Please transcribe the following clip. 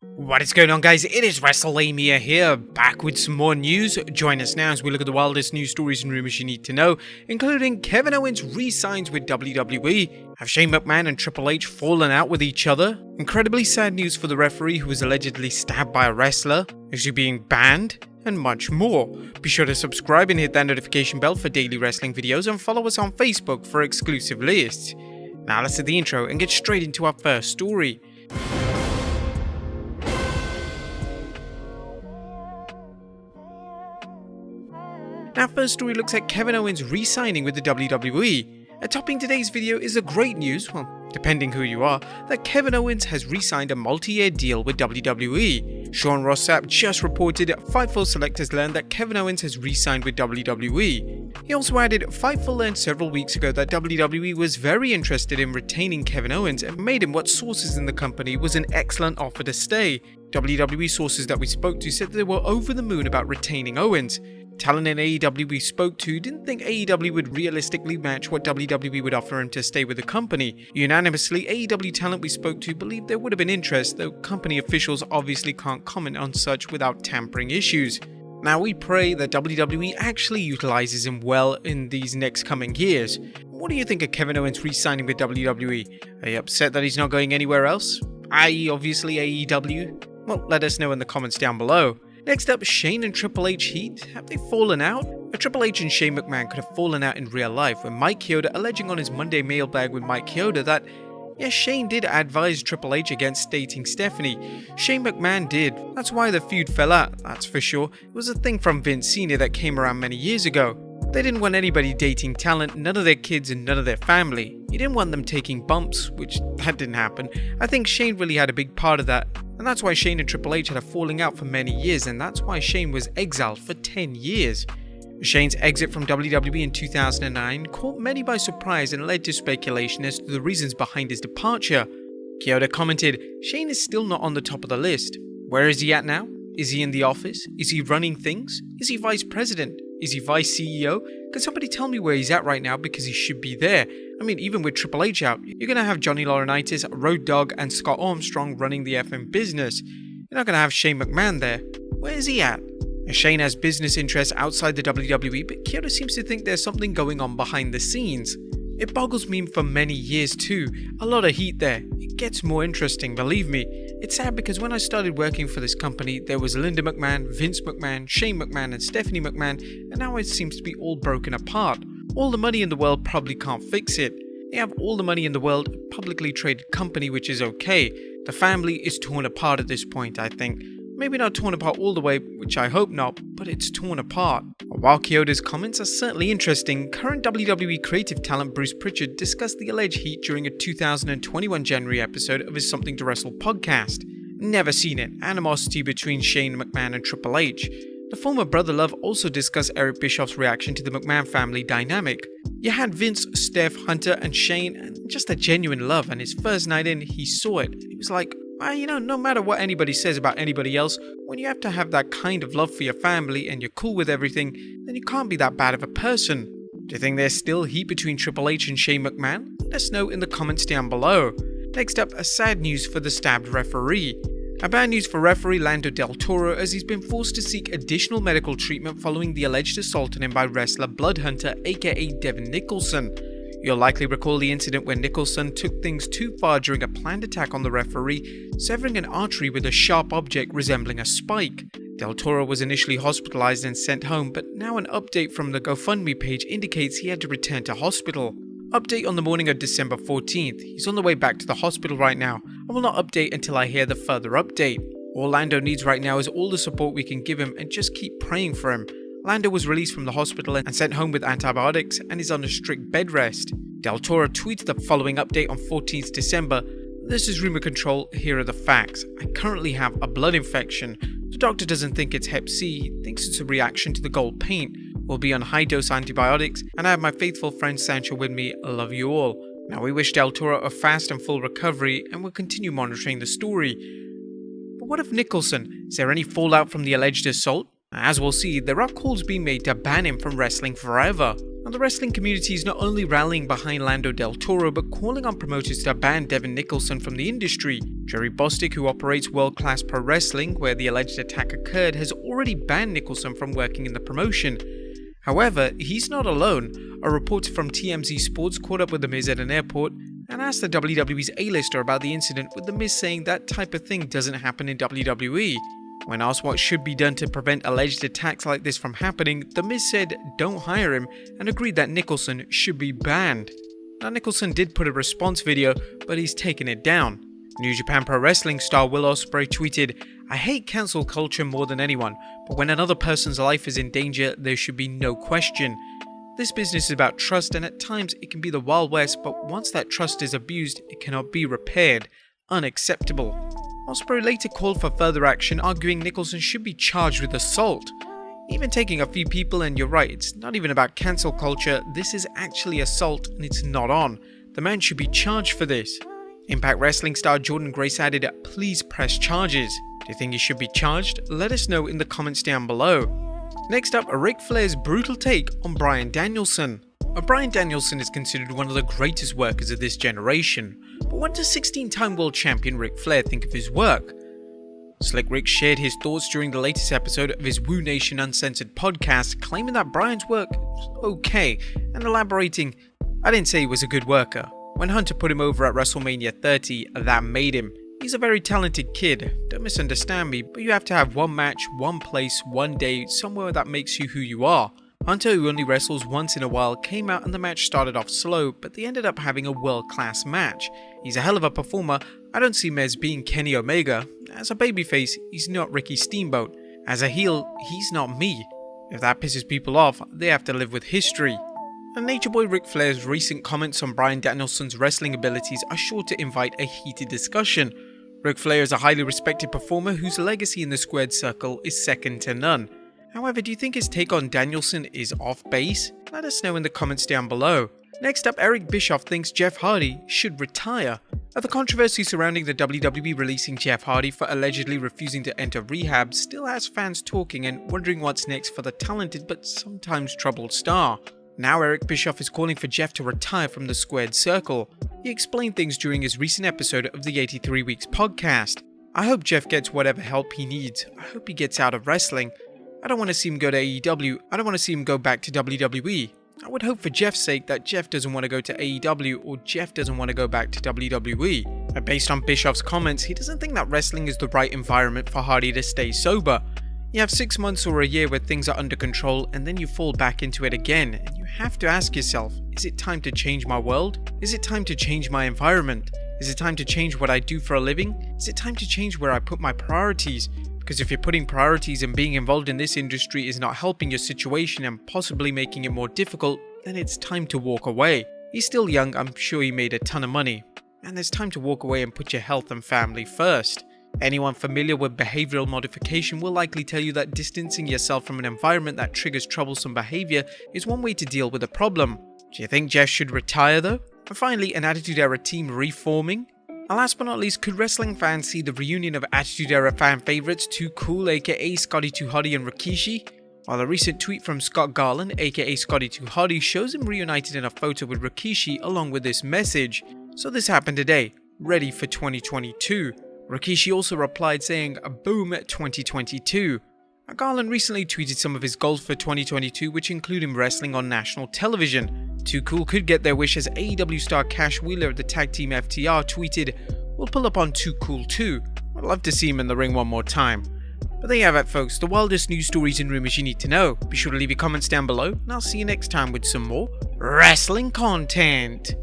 What is going on, guys? It is Wrestlelamia here, back with some more news. Join us now as we look at the wildest news stories and rumors you need to know, including Kevin Owens re-signs with WWE, have Shane McMahon and Triple H fallen out with each other, incredibly sad news for the referee who was allegedly stabbed by a wrestler, is he being banned, and much more. Be sure to subscribe and hit that notification bell for daily wrestling videos, and follow us on Facebook for exclusive lists. Now let's hit the intro and get straight into our first story. Our first story looks at Kevin Owens re-signing with the WWE. Topping today's video is the great news, well, depending who you are, that Kevin Owens has re-signed a multi-year deal with WWE. Sean Ross Sapp just reported Fightful Selectors learned that Kevin Owens has re-signed with WWE. He also added Fightful learned several weeks ago that WWE was very interested in retaining Kevin Owens and made him what sources in the company was an excellent offer to stay. WWE sources that we spoke to said they were over the moon about retaining Owens. Talent in AEW we spoke to didn't think AEW would realistically match what WWE would offer him to stay with the company. Unanimously, AEW talent we spoke to believed there would have been interest, though company officials obviously can't comment on such without tampering issues. Now we pray that WWE actually utilizes him well in these next coming years. What do you think of Kevin Owens re-signing with WWE? Are you upset that he's not going anywhere else? I.e. obviously AEW? Well, let us know in the comments down below. Next up, Shane and Triple H heat. Have they fallen out? Triple H and Shane McMahon could have fallen out in real life, with Mike Chioda alleging on his Monday mailbag with Mike Chioda that, yes, Shane did advise Triple H against dating Stephanie. Shane McMahon did. That's why the feud fell out, that's for sure. It was a thing from Vince Sr. that came around many years ago. They didn't want anybody dating talent, none of their kids and none of their family. He didn't want them taking bumps, which that didn't happen. I think Shane really had a big part of that. And that's why Shane and Triple H had a falling out for many years, and that's why Shane was exiled for 10 years. Shane's exit from WWE in 2009 caught many by surprise and led to speculation as to the reasons behind his departure. Chioda commented, "Shane is still not on the top of the list. Where is he at now? Is he in the office? Is he running things? Is he vice president? Is he vice CEO? Can somebody tell me where he's at right now, because he should be there? I mean, even with Triple H out, you're going to have Johnny Laurinaitis, Road Dogg and Scott Armstrong running the FM business. You're not going to have Shane McMahon there. Where is he at?" Shane has business interests outside the WWE, but Chioda seems to think there's something going on behind the scenes. It boggles me for many years too. A lot of heat there. It gets more interesting, believe me. It's sad because when I started working for this company, there was Linda McMahon, Vince McMahon, Shane McMahon and Stephanie McMahon, and now it seems to be all broken apart. All the money in the world probably can't fix it. They have all the money in the world, a publicly traded company, which is okay. The family is torn apart at this point, I think. Maybe not torn apart all the way, which I hope not, but it's torn apart. While Chioda's comments are certainly interesting, current WWE creative talent Bruce Pritchard discussed the alleged heat during a 2021 January episode of his Something to Wrestle podcast. Never seen it. Animosity between Shane McMahon and Triple H. The former Brother Love also discussed Eric Bischoff's reaction to the McMahon family dynamic. You had Vince, Steph, Hunter and Shane, and just a genuine love, and his first night in, he saw it. He was like, no matter what anybody says about anybody else, when you have to have that kind of love for your family and you're cool with everything, then you can't be that bad of a person. Do you think there's still heat between Triple H and Shane McMahon? Let us know in the comments down below. Next up, a sad news for the stabbed referee. A bad news for referee Lando Del Toro, as he's been forced to seek additional medical treatment following the alleged assault on him by wrestler Bloodhunter aka Devin Nicholson. You'll likely recall the incident where Nicholson took things too far during a planned attack on the referee, severing an artery with a sharp object resembling a spike. Del Toro was initially hospitalized and sent home, but now an update from the GoFundMe page indicates he had to return to hospital. Update on the morning of December 14th. He's on the way back to the hospital right now. I will not update until I hear the further update. All Lando needs right now is all the support we can give him, and just keep praying for him. Lando was released from the hospital and sent home with antibiotics and is on a strict bed rest. Del Toro tweeted the following update on 14th December. "This is rumor control, here are the facts. I currently have a blood infection. The doctor doesn't think it's Hep C, he thinks it's a reaction to the gold paint. We'll be on high dose antibiotics, and I have my faithful friend Sancho with me. I love you all." Now we wish Del Toro a fast and full recovery, and we'll continue monitoring the story. But what of Nicholson? Is there any fallout from the alleged assault? As we'll see, there are calls being made to ban him from wrestling forever. Now, the wrestling community is not only rallying behind Lando Del Toro, but calling on promoters to ban Devin Nicholson from the industry. Jerry Bostic, who operates World Class Pro Wrestling, where the alleged attack occurred, has already banned Nicholson from working in the promotion. However, he's not alone. A reporter from TMZ Sports caught up with The Miz at an airport and asked the WWE's A-lister about the incident, with The Miz saying that type of thing doesn't happen in WWE. When asked what should be done to prevent alleged attacks like this from happening, The Miz said don't hire him and agreed that Nicholson should be banned. Now, Nicholson did put a response video, but he's taken it down. New Japan Pro Wrestling star Will Ospreay tweeted, "I hate cancel culture more than anyone, but when another person's life is in danger, there should be no question. This business is about trust, and at times it can be the Wild West, but once that trust is abused, it cannot be repaired. Unacceptable." Ospreay later called for further action, arguing Nicholson should be charged with assault. Even taking a few people, and you're right, it's not even about cancel culture, this is actually assault and it's not on. The man should be charged for this. Impact Wrestling star Jordan Grace added, "Please press charges." Do you think he should be charged? Let us know in the comments down below. Next up, Ric Flair's brutal take on Bryan Danielson. Bryan Danielson is considered one of the greatest workers of this generation, but what does 16-time world champion Ric Flair think of his work? Slick Rick shared his thoughts during the latest episode of his Woo Nation Uncensored podcast, claiming that Bryan's work was okay, and elaborating, "I didn't say he was a good worker. When Hunter put him over at WrestleMania 30, that made him. He's a very talented kid, don't misunderstand me, but you have to have one match, one place, one day, somewhere that makes you who you are." Hunter, who only wrestles once in a while, came out and the match started off slow, but they ended up having a world-class match. He's a hell of a performer. I don't see him as being Kenny Omega. As a babyface, he's not Ricky Steamboat. As a heel, he's not me. If that pisses people off, they have to live with history. And Nature Boy Ric Flair's recent comments on Bryan Danielson's wrestling abilities are sure to invite a heated discussion. Ric Flair is a highly respected performer whose legacy in the squared circle is second to none. However, do you think his take on Danielson is off base? Let us know in the comments down below. Next up, Eric Bischoff thinks Jeff Hardy should retire. The controversy surrounding the WWE releasing Jeff Hardy for allegedly refusing to enter rehab still has fans talking and wondering what's next for the talented but sometimes troubled star. Now Eric Bischoff is calling for Jeff to retire from the squared circle. He explained things during his recent episode of the 83 Weeks podcast. "I hope Jeff gets whatever help he needs. I hope he gets out of wrestling. I don't want to see him go to AEW. I don't want to see him go back to WWE. I would hope for Jeff's sake that Jeff doesn't want to go to AEW or Jeff doesn't want to go back to WWE." But based on Bischoff's comments, he doesn't think that wrestling is the right environment for Hardy to stay sober. You have 6 months or a year where things are under control and then you fall back into it again, and you have to ask yourself, is it time to change my world? Is it time to change my environment? Is it time to change what I do for a living? Is it time to change where I put my priorities? Because if you're putting priorities and being involved in this industry is not helping your situation and possibly making it more difficult, then it's time to walk away. He's still young, I'm sure he made a ton of money. And it's time to walk away and put your health and family first. Anyone familiar with behavioral modification will likely tell you that distancing yourself from an environment that triggers troublesome behavior is one way to deal with a problem. Do you think Jeff should retire though? And finally, an Attitude Era team reforming? And last but not least, could wrestling fans see the reunion of Attitude Era fan favourites Too Cool aka Scotty 2 Hotty and Rikishi? While a recent tweet from Scott Garland aka Scotty 2 Hotty shows him reunited in a photo with Rikishi along with this message. So this happened today, ready for 2022. Rikishi also replied saying, "Boom 2022. Garland recently tweeted some of his goals for 2022, which include him wrestling on national television. Too Cool could get their wish as AEW star Cash Wheeler of the tag team FTR tweeted, "We'll pull up on Too Cool too. I'd love to see him in the ring one more time." But there you have it folks, the wildest news stories and rumors you need to know. Be sure to leave your comments down below, and I'll see you next time with some more wrestling content.